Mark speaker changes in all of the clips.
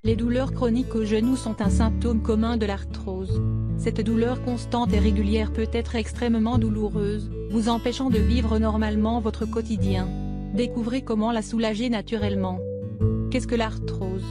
Speaker 1: Les douleurs chroniques au genou sont un symptôme commun de l'arthrose. Cette douleur constante et régulière peut être extrêmement douloureuse, vous empêchant de vivre normalement votre quotidien. Découvrez comment la soulager naturellement. Qu'est-ce que l'arthrose?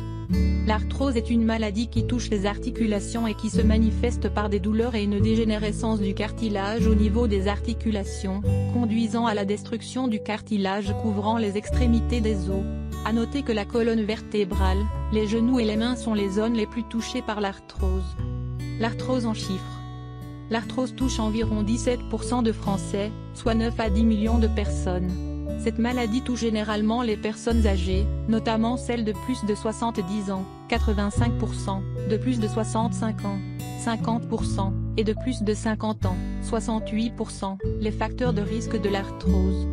Speaker 1: L'arthrose est une maladie qui touche les articulations et qui se manifeste par des douleurs et une dégénérescence du cartilage au niveau des articulations, conduisant à la destruction du cartilage couvrant les extrémités des os. À noter que la colonne vertébrale, les genoux et les mains sont les zones les plus touchées par l'arthrose. L'arthrose en chiffres. L'arthrose touche environ 17% de Français, soit 9 à 10 millions de personnes. Cette maladie touche généralement les personnes âgées, notamment celles de plus de 70 ans, 85%, de plus de 65 ans, 50%, et de plus de 50 ans, 68%. Les facteurs de risque de l'arthrose.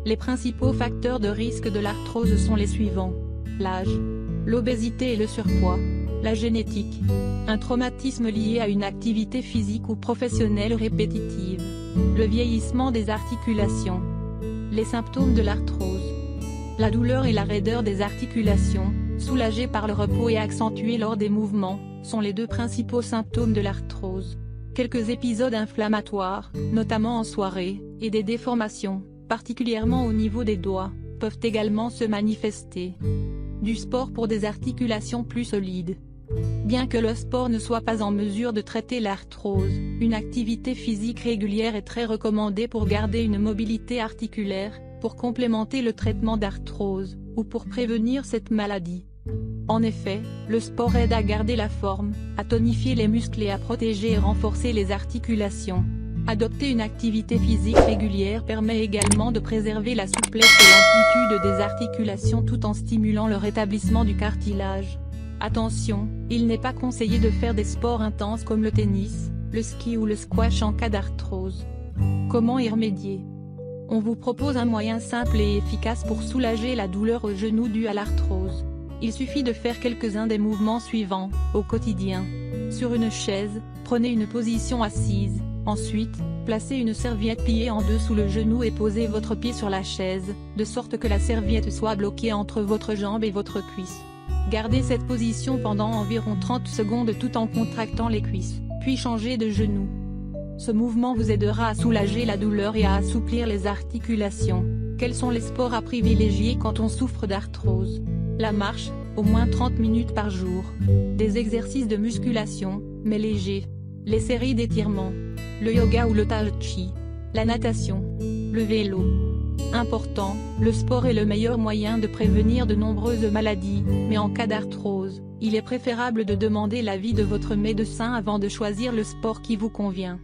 Speaker 1: Les principaux facteurs de risque de l'arthrose sont les suivants: l'âge, l'obésité et le surpoids, la génétique, un traumatisme lié à une activité physique ou professionnelle répétitive, le vieillissement des articulations. Les symptômes de l'arthrose. La douleur et la raideur des articulations, soulagées par le repos et accentuées lors des mouvements, sont les deux principaux symptômes de l'arthrose. Quelques épisodes inflammatoires, notamment en soirée, et des déformations, particulièrement au niveau des doigts, peuvent également se manifester. Du sport pour des articulations plus solides. Bien que le sport ne soit pas en mesure de traiter l'arthrose, une activité physique régulière est très recommandée pour garder une mobilité articulaire, pour complémenter le traitement d'arthrose, ou pour prévenir cette maladie. En effet, le sport aide à garder la forme, à tonifier les muscles et à protéger et renforcer les articulations. Adopter une activité physique régulière permet également de préserver la souplesse et l'amplitude des articulations tout en stimulant le rétablissement du cartilage. Attention, il n'est pas conseillé de faire des sports intenses comme le tennis, le ski ou le squash en cas d'arthrose. Comment y remédier? On vous propose un moyen simple et efficace pour soulager la douleur au genou due à l'arthrose. Il suffit de faire quelques-uns des mouvements suivants, au quotidien. Sur une chaise, prenez une position assise. Ensuite, placez une serviette pliée en deux sous le genou et posez votre pied sur la chaise, de sorte que la serviette soit bloquée entre votre jambe et votre cuisse. Gardez cette position pendant environ 30 secondes tout en contractant les cuisses, puis changez de genou. Ce mouvement vous aidera à soulager la douleur et à assouplir les articulations. Quels sont les sports à privilégier quand on souffre d'arthrose? La marche, au moins 30 minutes par jour. Des exercices de musculation, mais légers. Les séries d'étirements. Le yoga ou le tai chi. La natation. Le vélo. Important, le sport est le meilleur moyen de prévenir de nombreuses maladies, mais en cas d'arthrose, il est préférable de demander l'avis de votre médecin avant de choisir le sport qui vous convient.